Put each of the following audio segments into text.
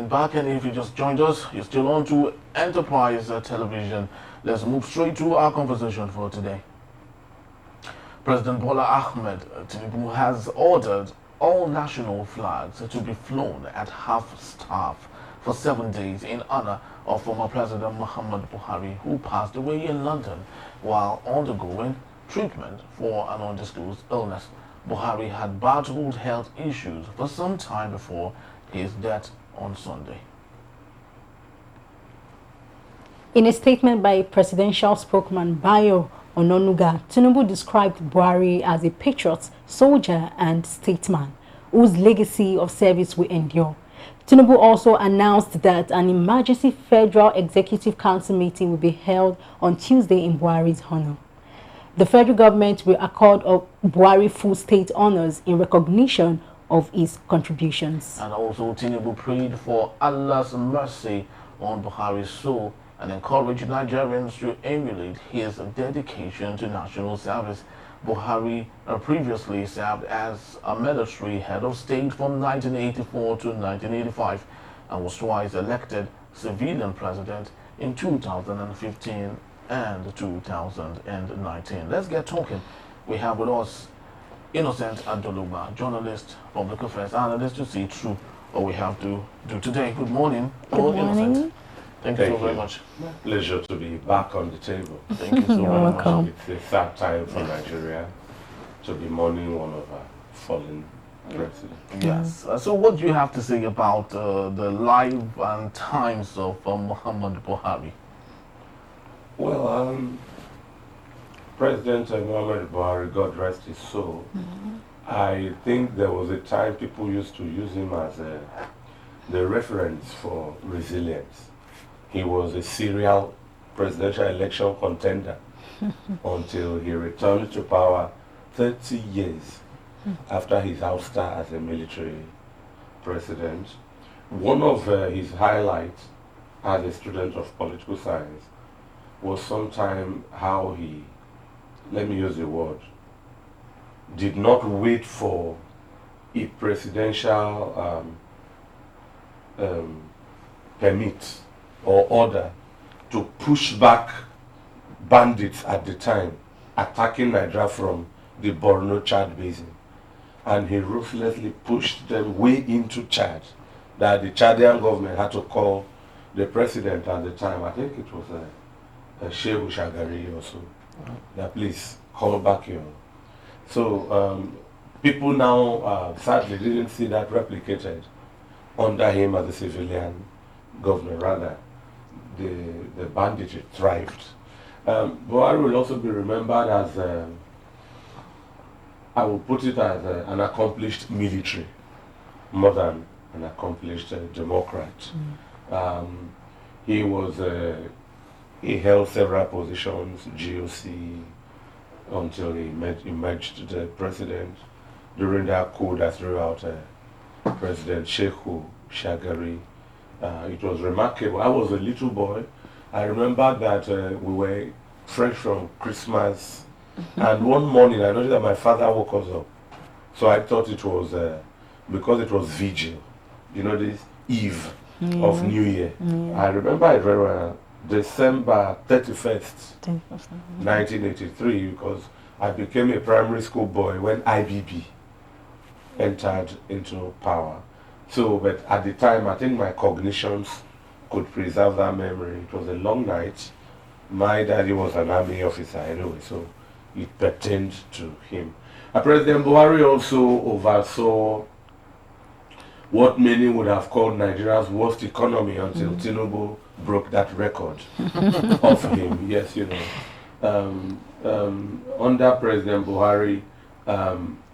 back, and if you just joined us, you're still on to Enterprise Television. Let's move straight to our conversation for today. President Bola Ahmed Tinubu has ordered all national flags to be flown at half-staff for 7 days in honor of former President Muhammad Buhari, who passed away in London while undergoing treatment for an undisclosed illness. Buhari had battled health issues for some time before his death on Sunday. In a statement by presidential spokesman Bayo Ononuga, Tinubu described Buhari as a patriot, soldier and statesman whose legacy of service will endure. Tinubu also announced that an emergency Federal Executive Council meeting will be held on Tuesday in Buhari's honor. The federal government will accord Buhari full state honors in recognition of his contributions. And also Tinubu prayed for Allah's mercy on Buhari's soul and encouraged Nigerians to emulate his dedication to national service. Buhari previously served as a military head of state from 1984 to 1985 and was twice elected civilian president in 2015 and 2019. Let's get talking. We have with us Innocent Adoluba, journalist, public affairs analyst, to see through what we have to do today. Good morning. Good morning. Innocent. Thank you so very much. Pleasure to be back on the table. Thank you so You're very welcome. much. It's the third time for Nigeria to be mourning one of our fallen presidents. Yes. So what do you have to say about the life and times of Muhammad Buhari? Well, President Muhammad Buhari, God rest his soul, I think there was a time people used to use him as the reference for resilience. He was a serial presidential election contender until he returned to power 30 years after his ouster as a military president. One of his highlights as a student of political science was sometime how he, let me use the word, did not wait for a presidential permit or order to push back bandits at the time attacking Nigeria from the Borno-Chad basin. And he ruthlessly pushed them way into Chad, that the Chadian government had to call the president at the time, I think it was Shehu Shagari or so, that please call back your. So people now sadly didn't see that replicated under him as a civilian governor. Rather, the banditry thrived. Buhari will also be remembered as, I will put it as an accomplished military, more than an accomplished Democrat. He was, he held several positions, GOC, until he emerged the president during that coup that threw out President Shehu Shagari. It was remarkable. I was a little boy. I remember that we were fresh from Christmas, and one morning I noticed that my father woke us up. So I thought it was because it was vigil, you know, this eve of New Year. I remember it very well. December 31st, 1983, because I became a primary school boy when IBB entered into power. So, but at the time, I think my cognitions could preserve that memory. It was a long night. My daddy was an army officer anyway, so it pertained to him. President Buhari also oversaw what many would have called Nigeria's worst economy until Tinubu broke that record of him. Yes, you know. Under President Buhari,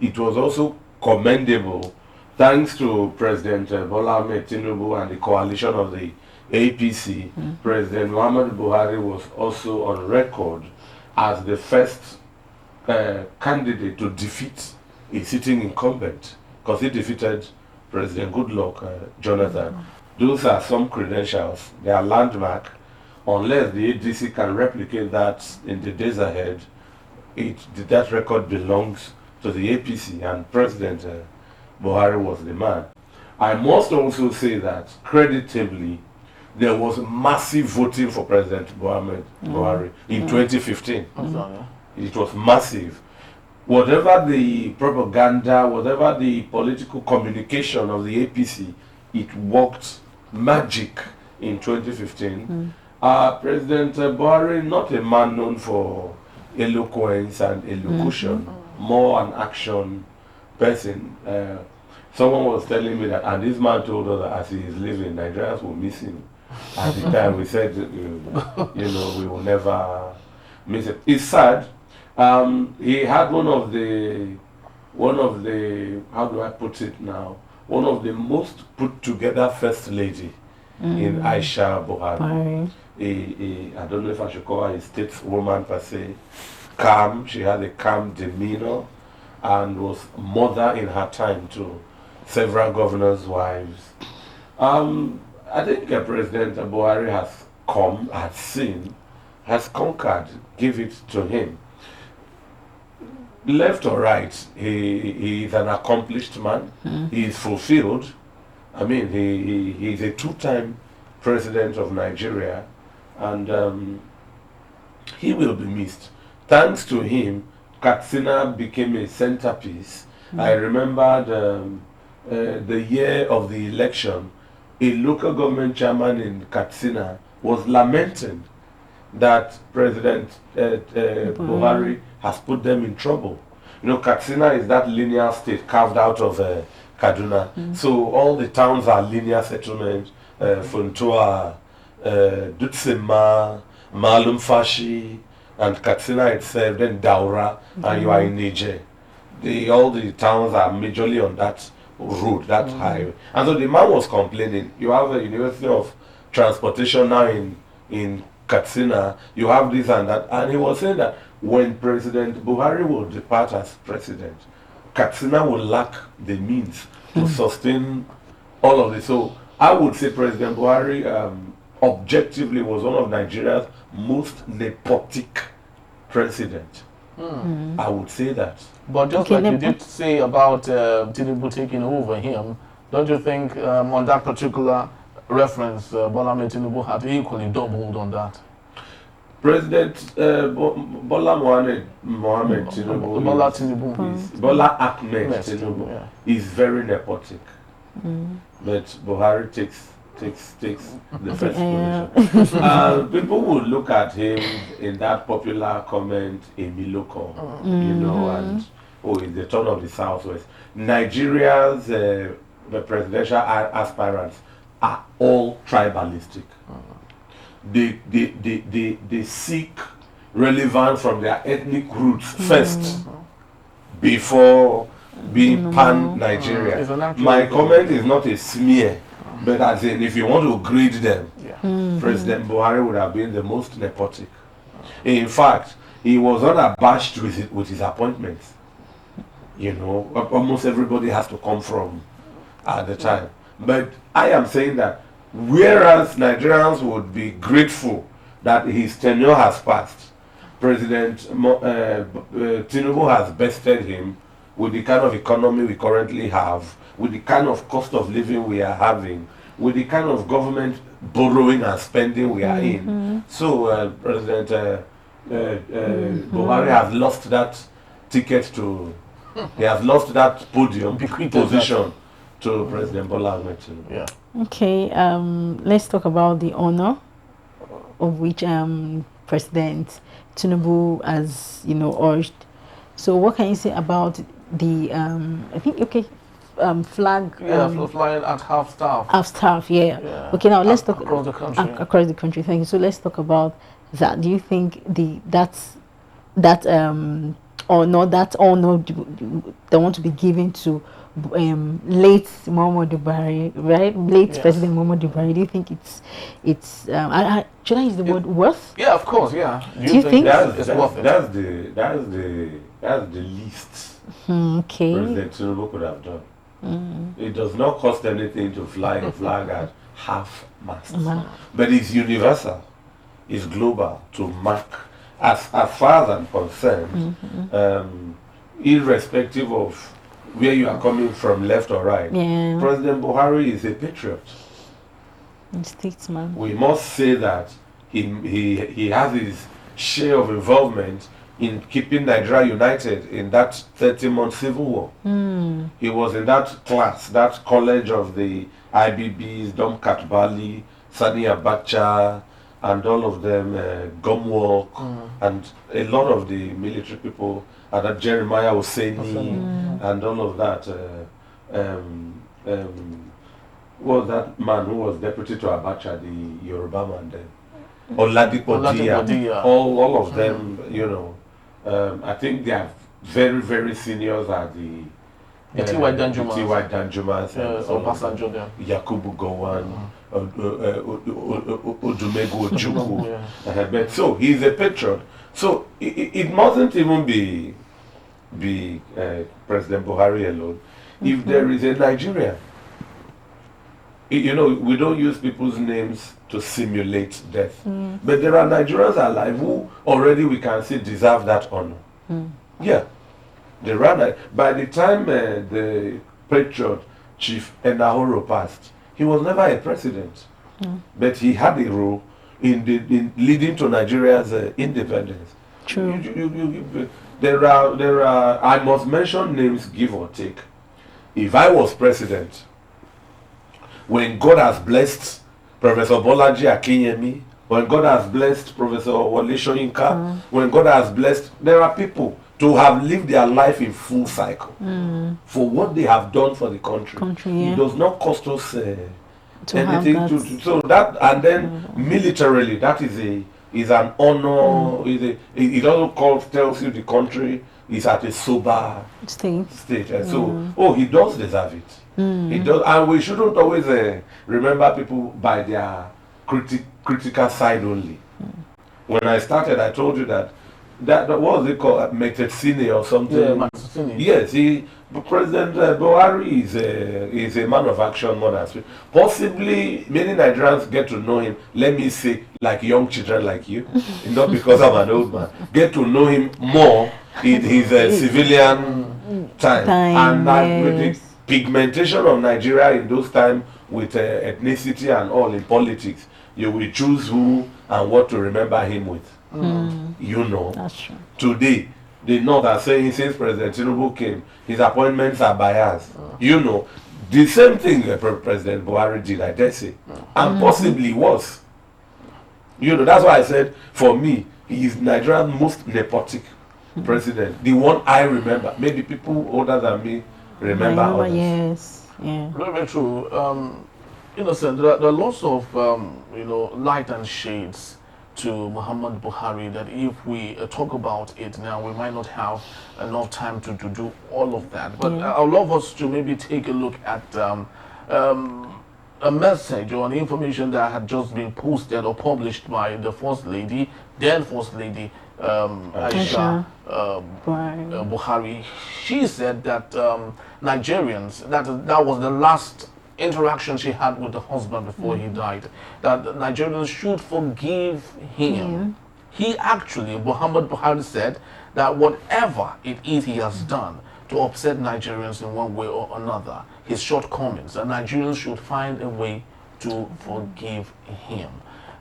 it was also commendable, thanks to President Bola Ahmed Tinubu and the coalition of the APC, President Muhammad Buhari was also on record as the first candidate to defeat a sitting incumbent, because he defeated President Goodluck Jonathan. Those are some credentials. They are landmark. Unless the ADC can replicate that in the days ahead, that record belongs to the APC, and President Buhari was the man. I must also say that, creditably, there was massive voting for President Buhari in 2015. It was massive. Whatever the propaganda, whatever the political communication of the APC, it worked magic in 2015. President Buhari, not a man known for eloquence and elocution, more an action person. Someone was telling me that, and this man told us that as he is leaving, Nigerians will miss him. At the time, we said, we will never miss it. It's sad. He had one of the, how do I put it now? One of the most put together first lady in Aisha Buhari. I don't know if I should call her a stateswoman per se. Calm, she had a calm demeanor and was mother in her time to several governors' wives. I think President Buhari has conquered, give it to him. Left or right, he is an accomplished man. He is fulfilled. I mean, he is a two-time president of Nigeria, and he will be missed. Thanks to him, Katsina became a centerpiece. I remember the year of the election, a local government chairman in Katsina was lamenting that President Buhari has put them in trouble. You know, Katsina is that linear state carved out of Kaduna. So all the towns are linear settlements. Funtua, Dutsema, Malumfashi, and Katsina itself, then Daura, and you are in Niger. All the towns are majorly on that road, that highway. And so the man was complaining, you have a University of Transportation now in Katsina, you have this and that. And he was saying that when President Buhari will depart as president, Katsina will lack the means to sustain all of this. So I would say President Buhari objectively was one of Nigeria's most nepotic president. I would say that. But just like you did say about Tinubu taking over him, don't you think on that particular reference, Bola Tinubu had equally doubled on that? President Bola Mohammed Tinubu, Bola Ahmed Tinubu is very nepotic, but Buhari takes the first position. People would look at him in that popular comment, Emiloko, and it's the turn of the Southwest. Nigeria's the presidential aspirants are all tribalistic. They seek relevance from their ethnic roots first before being pan-Nigeria. My comment is not a smear, but as in, if you want to grade them, President Buhari would have been the most nepotic. In fact, he was unabashed with his appointments. Almost everybody has to come from at the time. But I am saying that whereas Nigerians would be grateful that his tenure has passed, President Tinubu has bested him with the kind of economy we currently have, with the kind of cost of living we are having, with the kind of government borrowing and spending we are in. So President Buhari has lost that ticket he has lost that podium position to President Bola Ahmed Tinubu. Yeah. Okay, let's talk about the honor of which President Tinubu has, urged. So what can you say about the, flag? Flying at half staff. Half staff, yeah. Okay, now let's talk across the country. Across the country. Thank you. So let's talk about that. Do you think or not that honor they want to be given to late Muhammadu Buhari, right? Late President Muhammadu Buhari. Do you think it's should I use the word worth? Yeah, of course. Yeah. Do you think it's worth it? That's the least President Tinubu could have done. It does not cost anything to fly a flag at half mast, but it's universal, it's global, to mark. As far as I'm concerned, irrespective of where you are coming from, left or right. Yeah. President Buhari is a patriot. Statesman. We must say that he has his share of involvement in keeping Nigeria united in that 30-month civil war. He was in that class, that college of the IBBs, Dom Katbali, Sani Abacha, and all of them, Gumwalk, and a lot of the military people, and that Jeremiah Hosseini, and all of that. What was that man who was deputy to Abacha, the Yoruba man then? Oladipo Dia. All of them, you know, I think they are very, very seniors at the T.Y. Danjumas. T.Y. Danjumas. Obasanjo there. Yakubu Gowon, Odumegu Ojukwu. But so he's a patriot. So it mustn't even be President Buhari alone. If there is a Nigerian, you know, we don't use people's names to simulate death. But there are Nigerians alive who already we can see deserve that honor. Yeah. By the time the patriot Chief Enahoro passed, he was never a president. But he had a role in leading to Nigeria's independence. True. There are, I must mention names, give or take. If I was president, when God has blessed Professor Bolaji Akinyemi, when God has blessed Professor Wole Soyinka, when God has blessed, there are people to have lived their life in full cycle for what they have done for the country. Yeah. It does not cost us anything so that, and then militarily, that is an honor. It also tells you the country is at a sober stage, and so he does deserve it. He does, and we shouldn't always remember people by their critical side only. When I started, I told you that what was it called, Metetsine or something? Yeah, Metetsine. Yes, President Buhari is a man of action more than speech. Possibly many Nigerians get to know him, let me say, like young children like you, not because I'm an old man, get to know him more in his civilian time. And with the pigmentation of Nigeria in those times with ethnicity and all in politics, you will choose who and what to remember him with. You know, that's true. Today, the North are saying since President Tinubu came, his appointments are biased. You know, the same thing President Buhari did, I dare say, and possibly worse. You know, that's why I said, for me, he is Nigeria's most nepotic president. The one I remember. Maybe people older than me remember others. Yes, yeah. Very true. Innocent, there are lots of light and shades to Muhammad Buhari that if we talk about it now, we might not have enough time to do all of that. But I'd love us to maybe take a look at a message or an information that had just been posted or published by the First Lady, then First Lady Aisha Buhari. She said that Nigerians, that was the last interaction she had with the husband before he died, that Nigerians should forgive him. He actually, Muhammad Buhari, said that whatever it is he has done to upset Nigerians in one way or another, his shortcomings, and Nigerians should find a way to forgive him.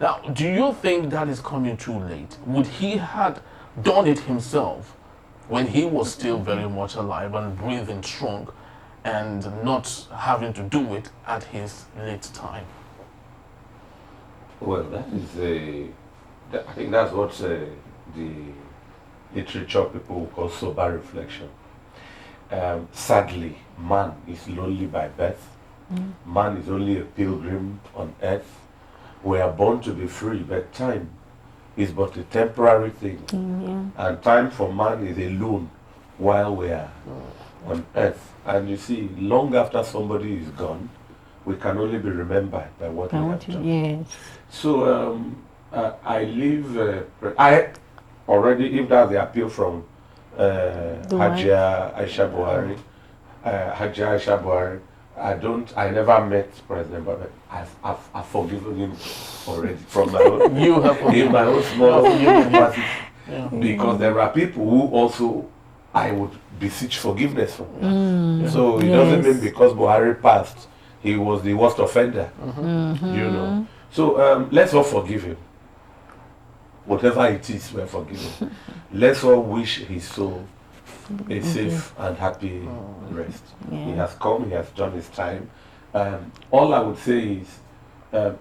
Now, do you think that is coming too late? Would he had done it himself when he was still very much alive and breathing strong, and not having to do it at his late time? Well, I think that's what the literature people call sober reflection. Sadly, man is lonely by birth. Man is only a pilgrim on earth. We are born to be free, but time is but a temporary thing. And time for man is alone while we are on earth. And you see, long after somebody is gone, we can only be remembered by what we have done. Yes. So I live, I already, if that's the appeal from Hajia Aisha Buhari, I never met President Buhari. I've forgiven him already from my own, in my own small capacity. Because there are people who also I would beseech forgiveness from that. So it doesn't mean because Buhari passed, he was the worst offender. You know. So let's all forgive him. Whatever it is, we're forgiven. Let's all wish his soul a safe and happy rest. He has come, he has done his time. All I would say is,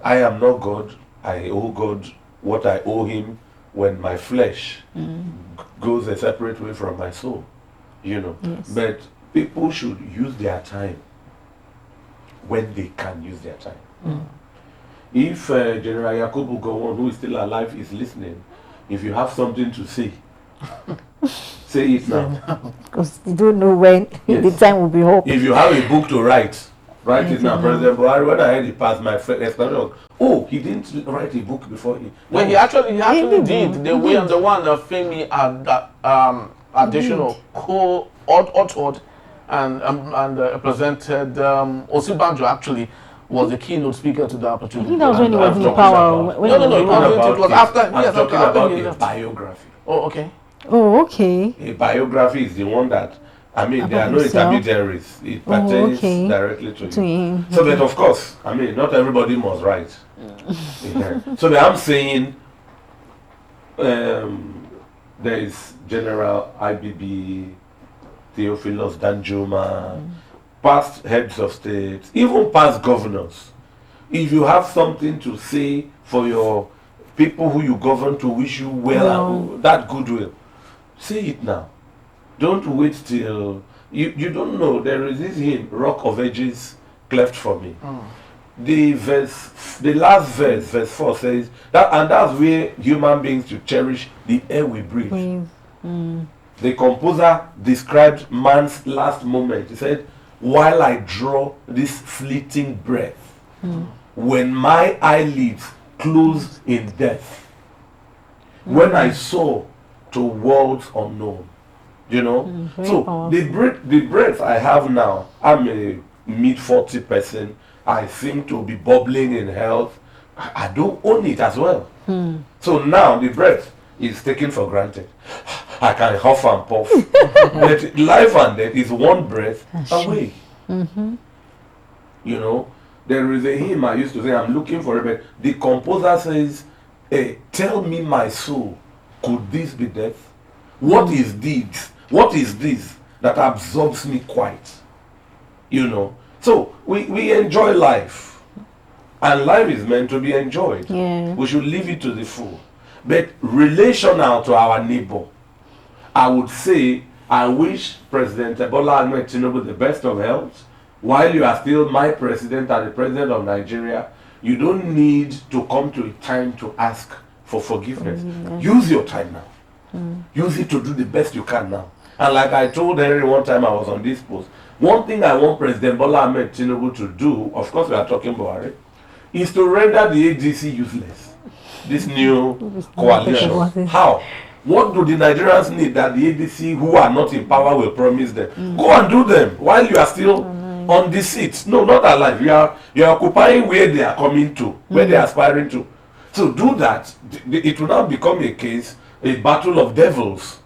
I am not God. I owe God what I owe him when my flesh goes a separate way from my soul. You know. Yes. But people should use their time when they can use their time. If General Yakubu Gowon, who is still alive, is listening, if you have something to say, say it now. Because you don't know when the time will be up. If you have a book to write it now. President Buhari, when I heard he passed, my explanation was, oh, he didn't write a book before he... Well, he actually did. The way the one that Femi additional co-authored and presented Osibanjo actually was the keynote speaker to the opportunity. I think that was when he was in power. No, it was after. I'm talking about a biography. Oh, okay. Oh, okay. A biography is the one that, I mean, there are no intermediaries. It pertains directly to you. So, but of course, I mean, not everybody must write. So, but I'm saying there is General IBB, Theophilus Danjuma, past heads of state, even past governors. If you have something to say for your people who you govern to wish you well and that goodwill, say it now. Don't wait till you don't know. There is this hymn, Rock of Ages cleft for me. The last verse, verse 4 says that, and that's where human beings should cherish the air we breathe. The composer described man's last moment. He said, while I draw this fleeting breath, when my eyelids close in death, when I soar to worlds unknown, you know. So the breath I have now, I'm a mid-40 person. I seem to be bubbling in health. I don't own it as well. So now the breath is taken for granted. I can huff and puff. But life and death is one breath away. You know, there is a hymn I used to say, I'm looking for it, but the composer says, hey, tell me my soul, could this be death? What is this? What is this that absorbs me quite? You know, so we enjoy life, and life is meant to be enjoyed. We should live it to the full. But relational to our neighbor, I would say, I wish President Bola Ahmed Tinubu the best of health. While you are still my president and the president of Nigeria, you don't need to come to a time to ask for forgiveness. Use your time now. Use it to do the best you can now. And like I told Henry one time I was on this post, one thing I want President Bola Ahmed Tinubu to do, of course we are talking Buhari, is to render the ADC useless. This new coalition. How? What do the Nigerians need that the ADC who are not in power will promise them? Go and do them while you are still on the seat. No, not alive. You are occupying where they are coming to, where they are aspiring to. So do that. It will now become a battle of devils.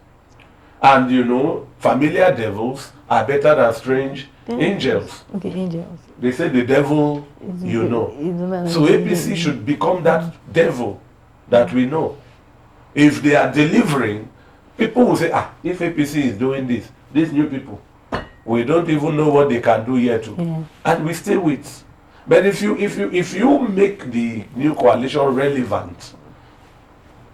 And you know, familiar devils are better than strange angels. Okay, angels. They say the devil, you know. So APC should become that devil that we know. If they are delivering, people will say, if APC is doing this, these new people, we don't even know what they can do here too. And we stay with. But if you make the new coalition relevant,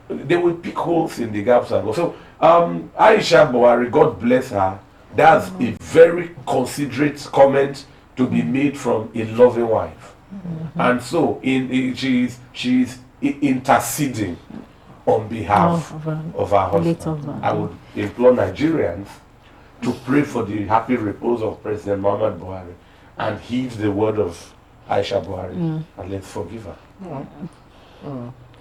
they will pick holes in the gaps and go. So Aisha Buhari, God bless her, that's a very considerate comment to be made from a loving wife. And so she's interceding on behalf of her husband. I would implore Nigerians to pray for the happy repose of President Muhammad Buhari and heed the word of Aisha Buhari and let's forgive her.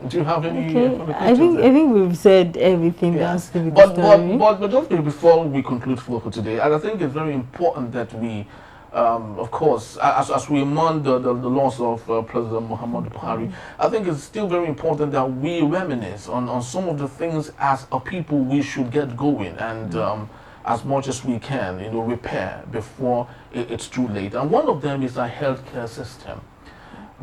Do you have any? I think we've said everything that has to be the story. But just before we conclude for today, I think it's very important that we, of course, as we mourn the loss of President Muhammad Buhari, I think it's still very important that we reminisce on some of the things as a people we should get going. And as much as we can, repair before it's too late. And one of them is our healthcare system.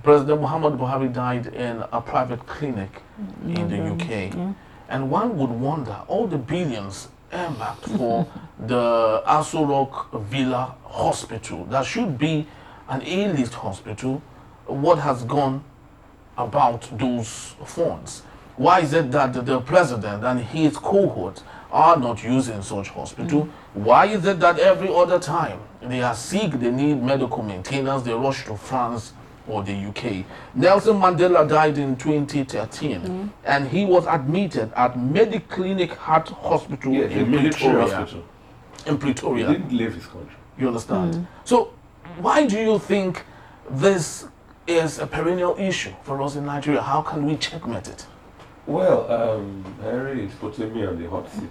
President Muhammad Buhari died in a private clinic in the UK. Yeah. And one would wonder, all the billions earmarked for the Aso Rock Villa Hospital, that should be an A-list hospital, what has gone about those funds? Why is it that the president and his cohort are not using such hospital? Why is it that every other time they are sick, they need medical maintenance, they rush to France or the UK? Nelson Mandela died in 2013 and he was admitted at Mediclinic Heart Hospital in military Pretoria. hospital. In Pretoria. He didn't leave his country. You understand? So why do you think this is a perennial issue for us in Nigeria? How can we checkmate it? Well, Henry is putting me on the hot seat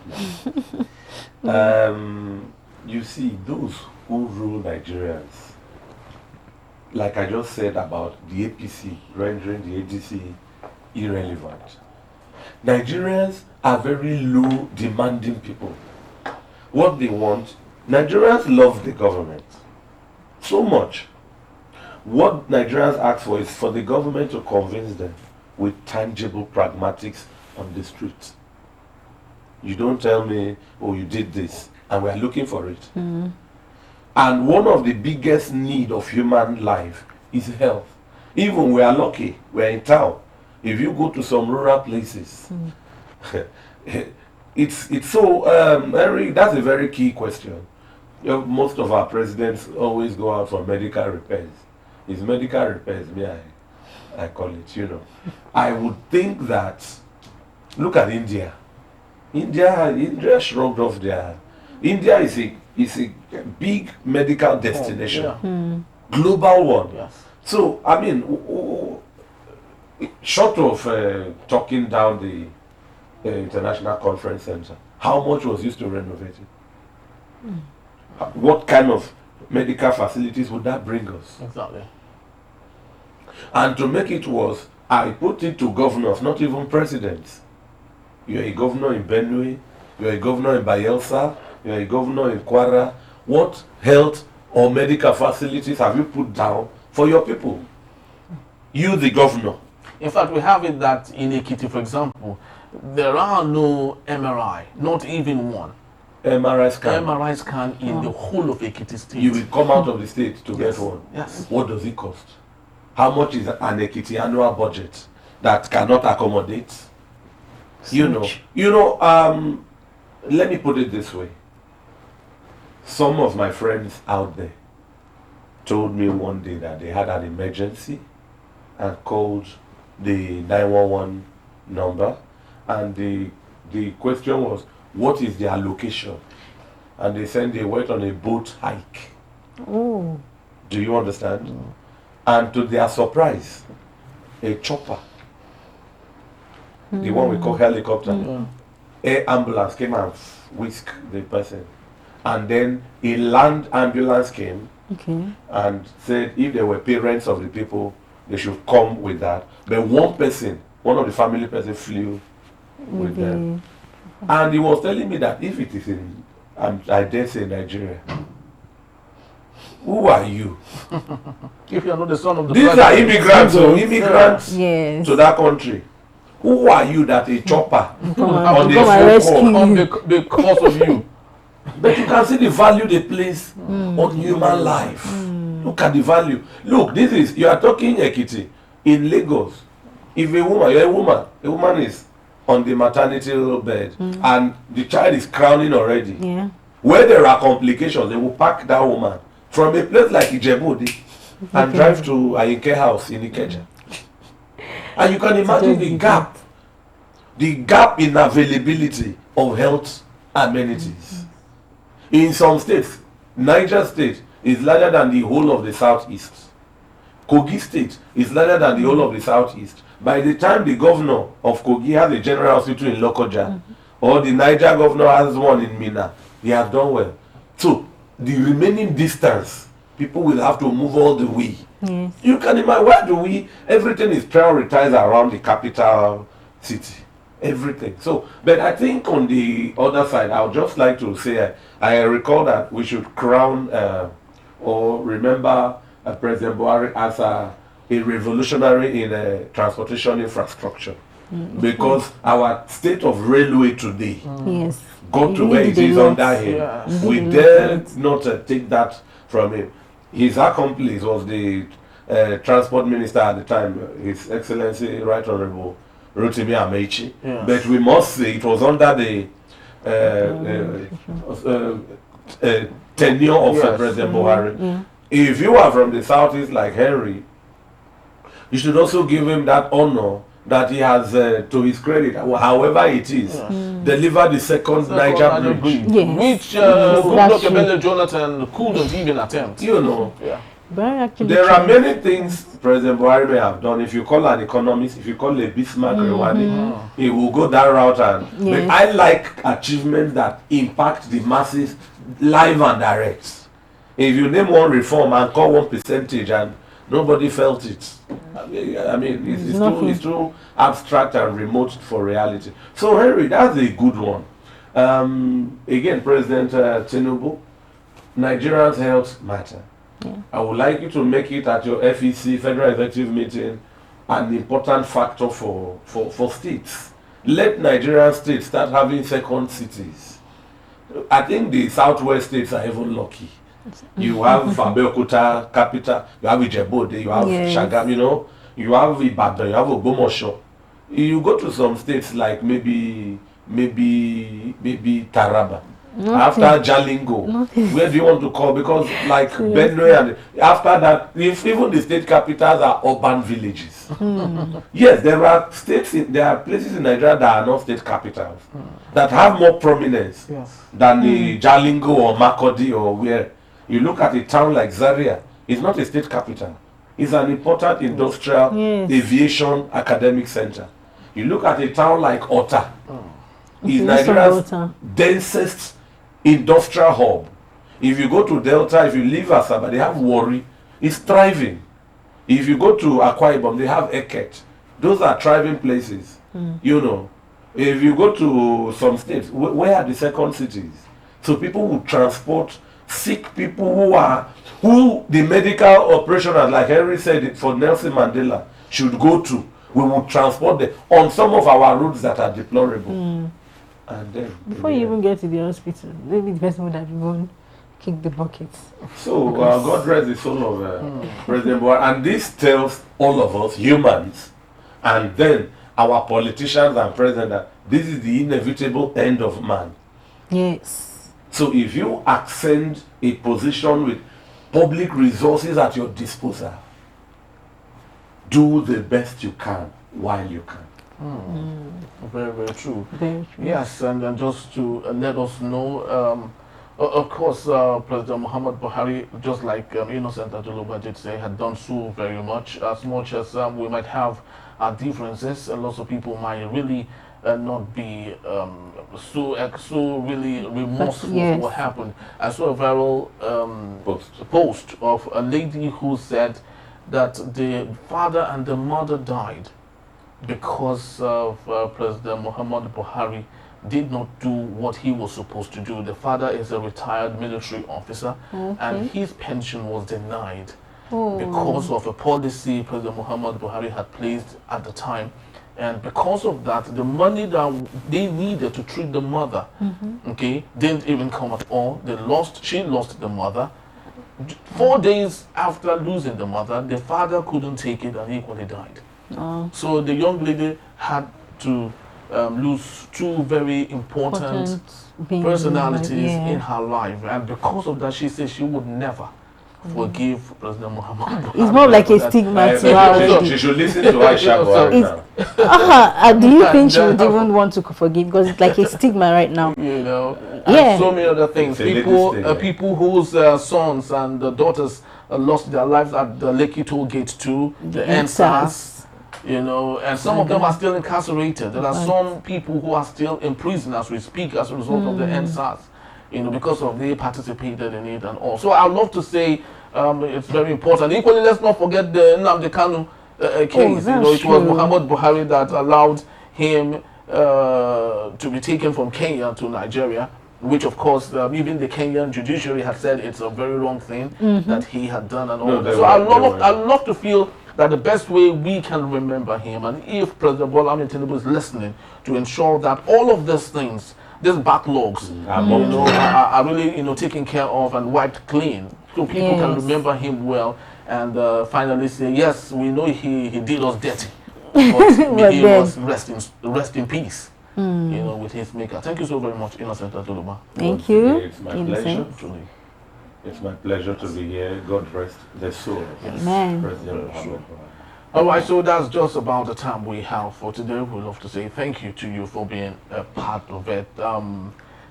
now. You see, those who rule Nigerians, like I just said about the APC rendering the ADC irrelevant, Nigerians are very low demanding people. What they want, Nigerians love the government so much. What Nigerians ask for is for the government to convince them with tangible pragmatics on the street. You don't tell me, oh, you did this, and we are looking for it. And one of the biggest need of human life is health. Even we are lucky, we are in town. If you go to some rural places, it's so, Henry, that's a very key question. Most of our presidents always go out for medical repairs. It's medical repairs, I call it, I would think that, look at India. India shrugged off their... India is a big medical destination. Global one. Yes. So, I mean, short of talking down the International Conference Center, how much was used to renovate it? What kind of medical facilities would that bring us? Exactly. And to make it worse, I put it to governors, not even presidents. You're a governor in Benue, you're a governor in Bayelsa, you're a governor in Kwara. What health or medical facilities have you put down for your people? You, the governor. In fact, we have it that in Ekiti, for example, there are no MRI, not even one. MRI scan. MRI scan in the whole of Ekiti state. You will come out of the state to get one. Yes. What does it cost? How much is an Ekiti annual budget that cannot accommodate? Let me put it this way. Some of my friends out there told me one day that they had an emergency and called the 911 number, and the question was, what is their location? And they said they went on a boat hike. Oh. Do you understand? And to their surprise, a chopper, the one we call helicopter, air ambulance came and whisked the person. And then a land ambulance came and said if there were parents of the people, they should come with that. But one of the family person flew with them. And he was telling me that if it is in, I dare say Nigeria, who are you? If you are not the son of the These are immigrants, Yes. to that country. Who are you that a chopper on come and a phone rescue call? because of you. But you can see the value they place on human life. Look at the value. Look, you are talking Ekiti. In Lagos, if a woman is on the maternity bed and the child is crowning already, where there are complications, they will pack that woman from a place like Ijebu and drive to Ayinke house in Ikeja. And you can imagine the gap in availability of health amenities. In some states, Niger State is larger than the whole of the southeast. Kogi State is larger than the whole of the southeast. By the time the governor of Kogi has a general hospital in Lokoja, or the Niger governor has one in Mina, they have done well. So the remaining distance, people will have to move all the way. Yes. You can imagine, everything is prioritized around the capital city. everything. So, but I think on the other side, I would just like to say, I recall that we should crown or remember President Buhari as a revolutionary in transportation infrastructure. Because our state of railway today Yes. got to He where did it a is lot. under him. Yes. We He did a dare lot. not take that from him. His accomplice was the transport minister at the time, His Excellency Right Honorable Rotimi Amechi. Yes. But we must say it was under the tenure of Yes. President Buhari. Yeah. If you are from the southeast like Henry, you should also give him that honor that he has, to his credit, however it is, delivered the second Niger Bridge. Yes. Which Yes, Goodluck that's true. Ebele Jonathan couldn't even attempt. You know, Yeah. Buhari actually there are tried. many things President Buhari may have done. If you call an economist, if you call a Bismarck Rewani, he will go that route. And Yes. but I like achievements that impact the masses live and direct. If you name one reform and call one percentage and nobody felt it, I mean it's too abstract and remote for reality. So Henry, that's a good one. Again, President Tinubu, Nigerians' health matter. Yeah. I would like you to make it at your FEC, Federal Executive Meeting, an important factor for states. Let Nigerian states start having second cities. I think the southwest states are even lucky. You have Abeokuta, capital, you have Ijebu-Ode, you have Yes. Shagam, you know, you have Ibadan, you have Ogbomoso. You go to some states like maybe Taraba. After Jalingo, where do you want to call? Because like Benue and after that, if even the state capitals are urban villages. Yes, there are there are places in Nigeria that are not state capitals that have more prominence Yes. than the Jalingo or Makurdi or where. You look at a town like Zaria, it's not a state capital. It's an important industrial, Yes. aviation, academic center. You look at a town like Ota, it's Yes, Nigeria's Ota. densest industrial hub. If you go to Delta, if you leave Asaba, they have Warri. It's thriving. If you go to Akwa Ibom, they have Eket. Those are thriving places. You know, if you go to some states, where are the second cities? So people will transport sick people who the medical operationers, like Henry said it for Nelson Mandela, should go to. We will transport them on some of our roads that are deplorable. And then Before you even get to the hospital, maybe the person would have even kicked the bucket. So God rest the soul of President Buhari, and this tells all of us humans, and then our politicians and president, that this is the inevitable end of man. Yes. So if you ascend a position with public resources at your disposal, do the best you can while you can. Very, very true. Very true. Yes, and then just to let us know, of course, President Muhammad Buhari, just like Innocent Ajuluba did say, had done so very much as we might have our differences, and lots of people might really not be so really remorseful yes. for what happened. I saw a viral post of a lady who said that the father and the mother died because of President Muhammad Buhari did not do what he was supposed to do. The father is a retired military officer, and his pension was denied because of a policy President Muhammad Buhari had placed at the time. And because of that, the money that they needed to treat the mother, okay, didn't even come at all. She lost the mother. 4 days after losing the mother, the father couldn't take it and equally died. So the young lady had to lose two very important personalities in her life, and because of that, she said she would never forgive President Muhammad Buhari. It's more like a stigma to her. She should listen to Aisha Buhari now. Do you think she would even want to forgive? Because it's like a stigma right now. You know, Yeah. and so many other things. It's a People, latest thing, people whose sons and daughters lost their lives at the Lekki toll gate too, the NSAS. You know, and some of them are still incarcerated. There are some people who are still in prison as we speak as a result of the NSAS. You know, because of they participated in it and all. So I'd love to say it's very important. Equally, let's not forget the Nnamdi Kanu case. You know, it was Muhammad Buhari that allowed him to be taken from Kenya to Nigeria, which of course even the Kenyan judiciary had said it's a very wrong thing that he had done and all No, that. they So were- I love to feel that the best way we can remember him, and if President Bola Ahmed Tinubu is listening, to ensure that all of these things, these backlogs, are really taken care of and wiped clean, so people can Yes. remember him well, and finally say, yes, we know he did us dirty, but may he then- rest in peace. With his maker. Thank you so very much, Innocent Atuluba. Thank Once you. again, it's my Innocent. pleasure. Truly. It's my pleasure to be here. God rest the soul of Amen. President Muhammad Buhari. All right, so that's just about the time we have for today. We'd love to say thank you to you for being a part of it.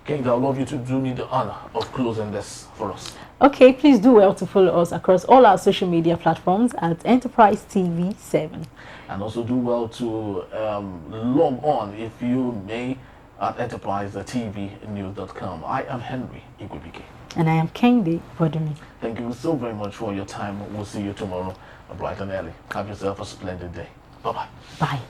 King, I'd love you to do me the honor of closing this for us. Okay, please do well to follow us across all our social media platforms at Enterprise TV 7. And also do well to log on, if you may, at enterprisetvnews.com. I am Henry Igwebike. And I am Kendi Bodumi. Thank you so very much for your time. We'll see you tomorrow bright and early. Have yourself a splendid day. Bye-bye. Bye.